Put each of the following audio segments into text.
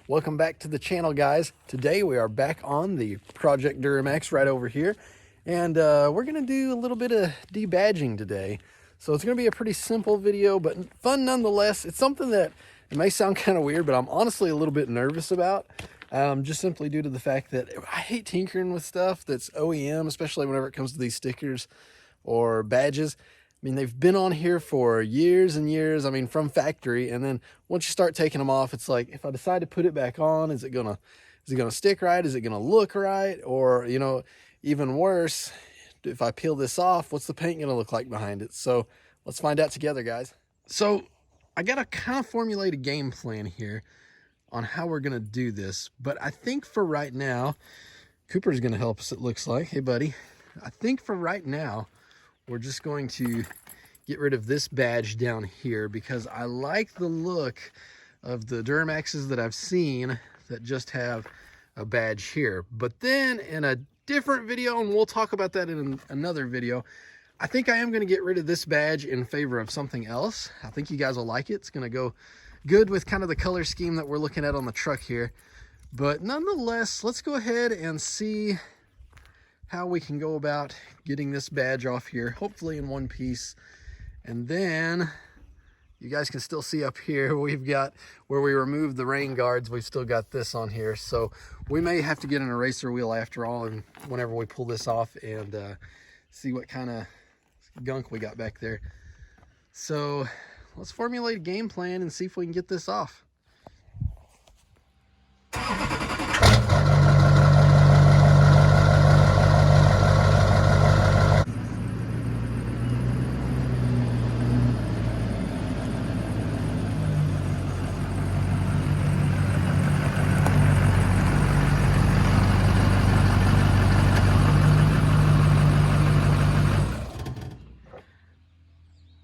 Welcome back to the channel, guys. Today we are back on the Project Duramax right over here, and we're gonna do a little bit of debadging today. So it's gonna be a pretty simple video, but fun nonetheless. It's something that it may sound kind of weird, but I'm honestly a little bit nervous about, just simply due to the fact that I hate tinkering with stuff that's OEM, especially whenever it comes to these stickers or badges. I mean, they've been on here for years and years, I mean, from factory, and then once you start taking them off, it's like, if I decide to put it back on, is it gonna stick right? Is it gonna look right? Or, you know, even worse, if I peel this off, what's the paint gonna look like behind it? So let's find out together, guys. So I gotta kind of formulate a game plan here on how we're gonna do this, but I think for right now, Cooper's gonna help us, it looks like. Hey, buddy. I think for right now, we're just going to get rid of this badge down here because I like the look of the Duramaxes that I've seen that just have a badge here. But then in a different video, and we'll talk about that in another video, I think I am going to get rid of this badge in favor of something else. I think you guys will like it. It's going to go good with kind of the color scheme that we're looking at on the truck here. But nonetheless, let's go ahead and see how we can go about getting this badge off here, hopefully in one piece. And then you guys can still see up here, we've got where we removed the rain guards, we've still got this on here. So we may have to get an eraser wheel after all, and whenever we pull this off and see what kind of gunk we got back there. So let's formulate a game plan and see if we can get this off.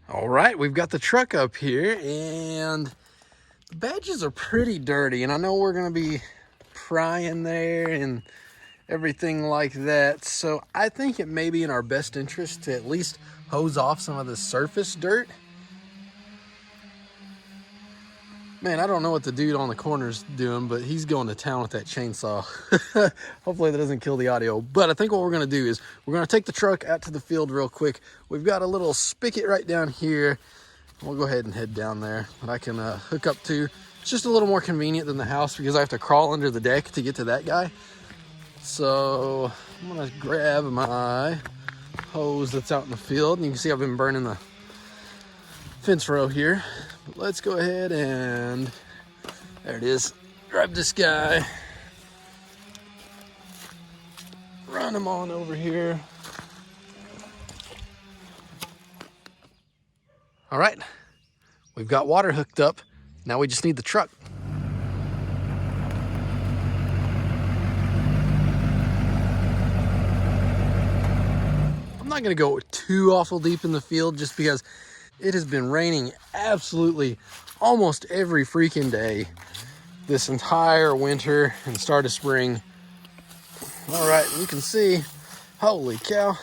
All right, we've got the truck up here, and the badges are pretty dirty, and I know we're gonna be prying there and everything like that. So I think it may be in our best interest to at least hose off some of the surface dirt. Man, I don't know what the dude on the corner's doing, but he's going to town with that chainsaw. Hopefully that doesn't kill the audio. But I think what we're going to do is we're going to take the truck out to the field real quick. We've got a little spigot right down here. We'll go ahead and head down there that I can hook up to. It's just a little more convenient than the house because I have to crawl under the deck to get to that guy. So I'm going to grab my hose that's out in the field. And you can see I've been burning the fence row here. But let's go ahead and, there it is, grab this guy, run him on over here. All right, we've got water hooked up. Now we just need the truck. I'm not gonna go too awful deep in the field just because it has been raining absolutely almost every freaking day this entire winter and start of spring. All right, you can see, holy cow.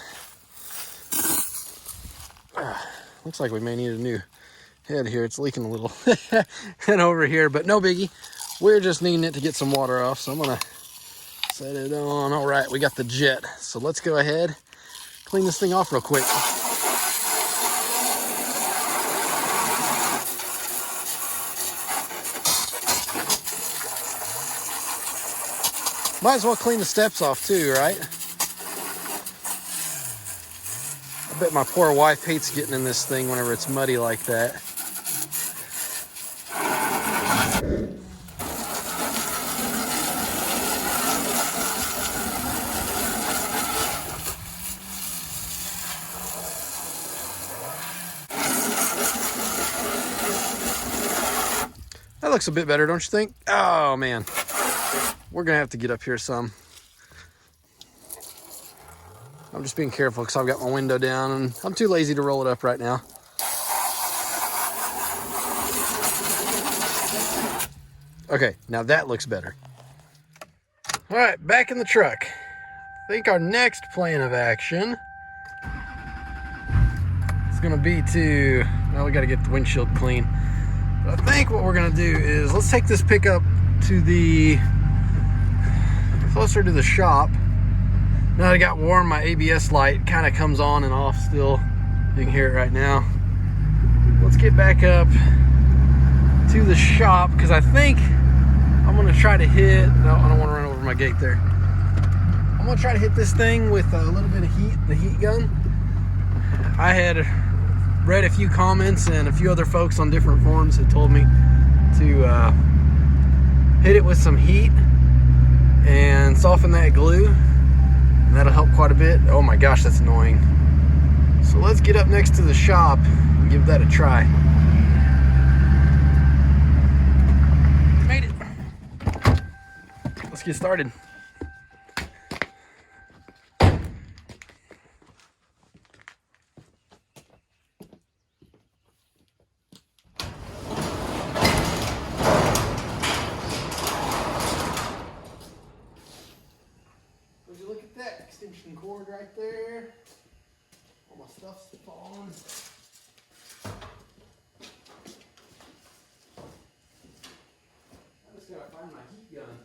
Looks like we may need a new head here. It's leaking a little and over here, but no biggie. We're just needing it to get some water off, so I'm gonna set it on. All right, we got the jet. So let's go ahead, clean this thing off real quick. Might as well clean the steps off too, right? I bet my poor wife hates getting in this thing whenever it's muddy like that. That looks a bit better, don't you think? Oh man. We're gonna have to get up here some. I'm just being careful because I've got my window down and I'm too lazy to roll it up right now. Okay, now that looks better. All right, back in the truck. I think our next plan of action is gonna be well, we gotta get the windshield clean. But I think what we're gonna do is let's take this pickup to the shop. Now that it got warm, my ABS light kind of comes on and off still. You can hear it right now. Let's get back up to the shop because I think I'm gonna try to hit, no, I don't want to run over my gate there. I'm gonna try to hit this thing with a little bit of heat, the heat gun. I had read a few comments and a few other folks on different forums had told me to hit it with some heat and soften that glue, and that'll help quite a bit. Oh my gosh, that's annoying. So let's get up next to the shop and give that a try. Made it. Let's get started. Would you look at that extension cord right there? All my stuff's falling. I just gotta find my heat gun.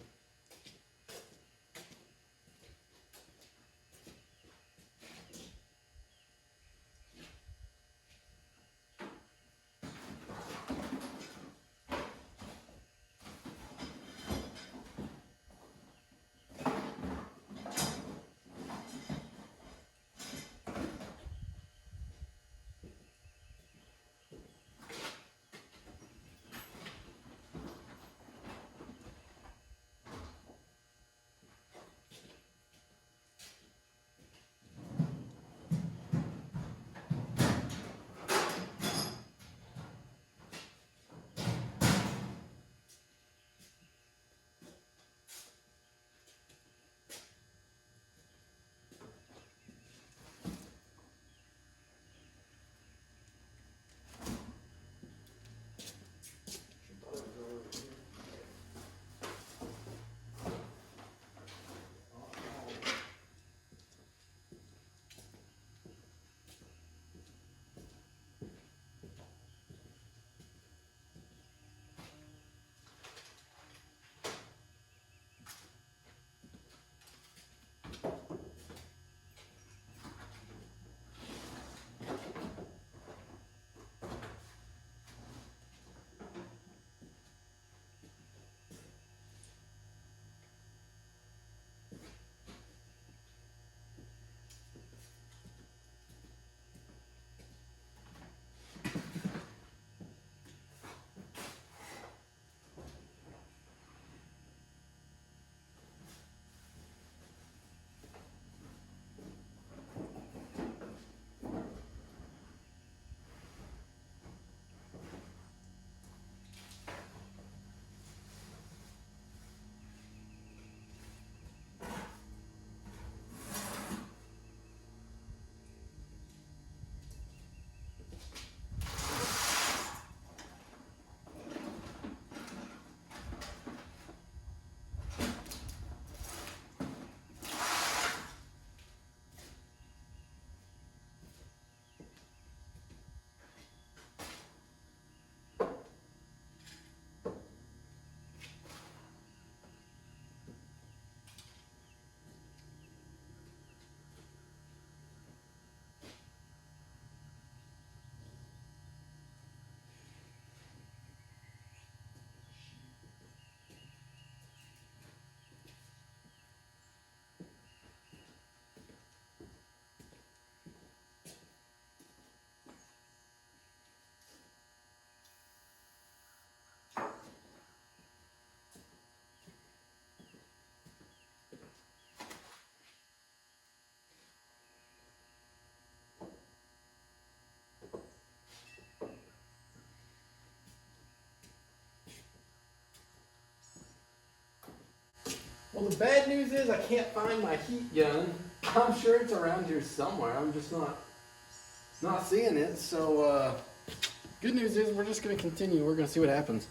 Well, the bad news is I can't find my heat gun. I'm sure it's around here somewhere. I'm just not seeing it. So good news is we're just going to continue. We're going to see what happens.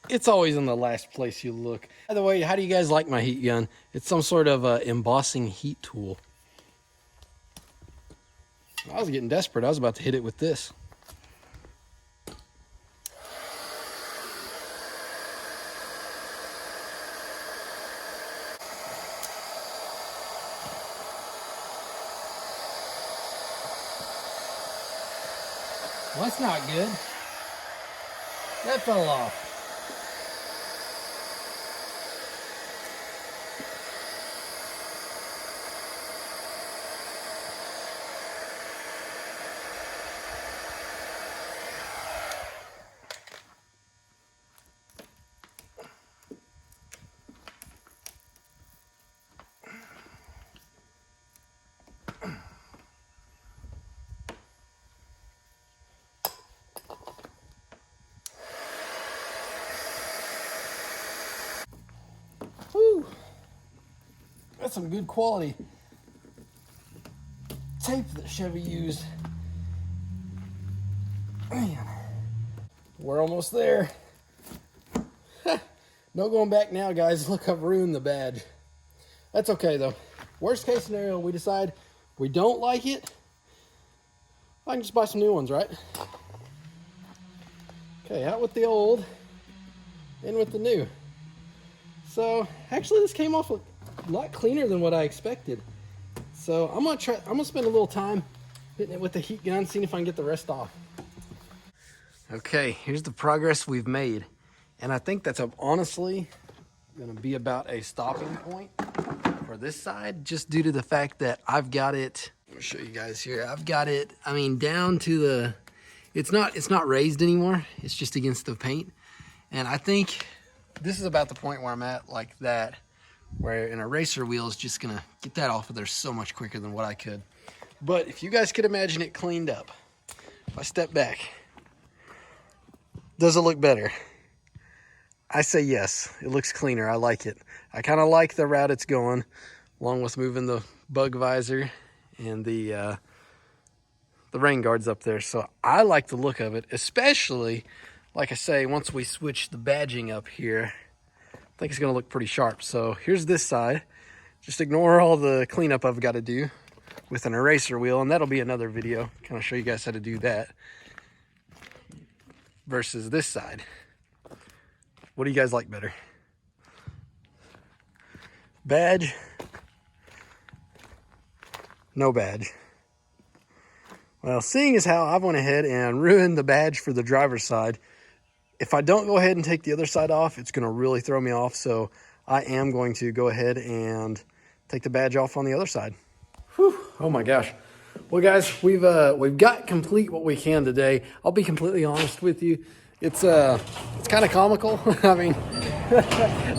It's always in the last place you look. By the way, how do you guys like my heat gun? It's some sort of embossing heat tool. I was getting desperate. I was about to hit it with this. Well, that's not good. That fell off. Whew. That's some good quality tape that Chevy used. Man, we're almost there. No going back now, guys. Look, I've ruined the badge. That's okay, though. Worst case scenario, we decide we don't like it. I can just buy some new ones, right? Okay, out with the old, in with the new. So, actually, this came off a lot cleaner than what I expected. So, I'm gonna spend a little time hitting it with the heat gun, seeing if I can get the rest off. Okay, here's the progress we've made. And I think that's honestly gonna be about a stopping point for this side, just due to the fact that I've got it, let me show you guys here. I've got it, I mean, down to the, it's not raised anymore. It's just against the paint. And I think this is about the point where I'm at, like that, where an eraser wheel is just gonna get that off of there so much quicker than what I could. But if you guys could imagine it cleaned up, if I step back, does it look better? I say yes, it looks cleaner. I like it. I kind of like the route it's going, along with moving the bug visor and the rain guards up there. So I like the look of it, especially, like I say, once we switch the badging up here, I think it's gonna look pretty sharp. So here's this side. Just ignore all the cleanup I've got to do with an eraser wheel, and that'll be another video, kind of show you guys how to do that, versus this side. What do you guys like better? Badge? No badge. Well, seeing as how I've went ahead and ruined the badge for the driver's side, if I don't go ahead and take the other side off, it's going to really throw me off. So I am going to go ahead and take the badge off on the other side. Whew. Oh my gosh. Well, guys, we've got complete what we can today. I'll be completely honest with you. It's kind of comical. I mean,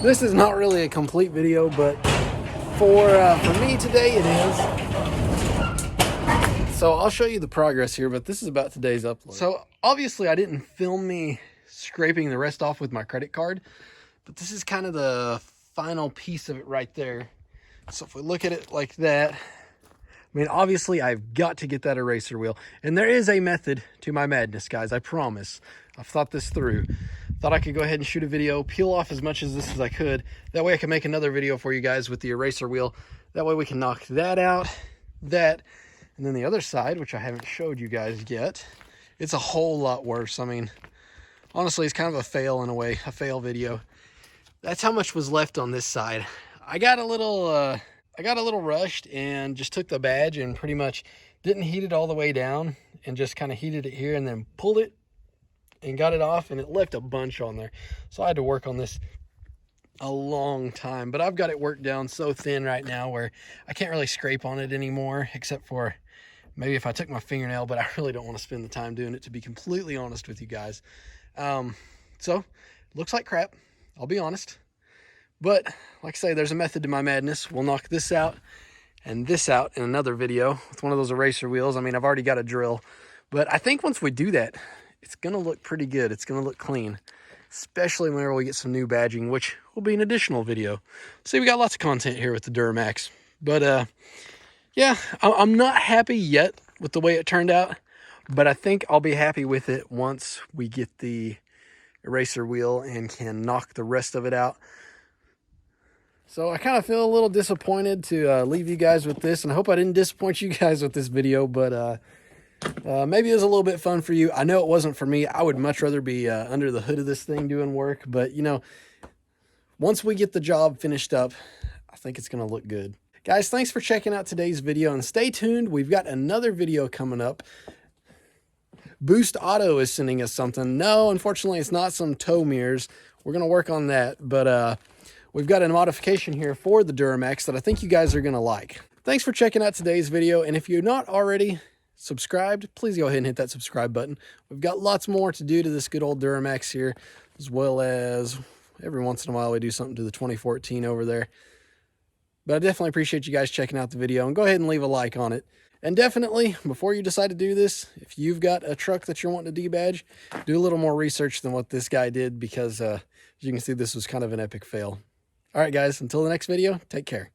this is not really a complete video, but for me today it is. So I'll show you the progress here, but this is about today's upload. So obviously I didn't film me scraping the rest off with my credit card, but this is kind of the final piece of it right there. So if we look at it like that, I mean, obviously I've got to get that eraser wheel, and there is a method to my madness, guys. I promise. I've thought this through. Thought I could go ahead and shoot a video, peel off as much of this as I could. That way I can make another video for you guys with the eraser wheel. That way we can knock that out, that, and then the other side, which I haven't showed you guys yet, it's a whole lot worse. I mean, honestly, it's kind of a fail in a way, a fail video. That's how much was left on this side. I got a little rushed and just took the badge and pretty much didn't heat it all the way down and just kind of heated it here and then pulled it and got it off, and it left a bunch on there. So I had to work on this a long time, but I've got it worked down so thin right now where I can't really scrape on it anymore, except for maybe if I took my fingernail, but I really don't want to spend the time doing it, to be completely honest with you guys. So looks like crap, I'll be honest. But like I say, there's a method to my madness. We'll knock this out and this out in another video with one of those eraser wheels. I mean, I've already got a drill, but I think once we do that, it's gonna look pretty good. It's gonna look clean, especially whenever we get some new badging, which will be an additional video. See, we got lots of content here with the Duramax. But yeah, I'm not happy yet with the way it turned out, but I think I'll be happy with it once we get the eraser wheel and can knock the rest of it out. So I kind of feel a little disappointed to leave you guys with this, and I hope I didn't disappoint you guys with this video, but maybe it was a little bit fun for you. I know it wasn't for me. I would much rather be under the hood of this thing doing work, but you know, once we get the job finished up, I think it's going to look good. Guys, thanks for checking out today's video, and stay tuned. We've got another video coming up Boost Auto is sending us something. No, unfortunately, it's not some tow mirrors. We're going to work on that, but we've got a modification here for the Duramax that I think you guys are going to like. Thanks for checking out today's video, and if you're not already subscribed, please go ahead and hit that subscribe button. We've got lots more to do to this good old Duramax here, as well as every once in a while we do something to the 2014 over there. But I definitely appreciate you guys checking out the video, and go ahead and leave a like on it. And definitely, before you decide to do this, if you've got a truck that you're wanting to debadge, do a little more research than what this guy did, because as you can see, this was kind of an epic fail. All right, guys, until the next video, take care.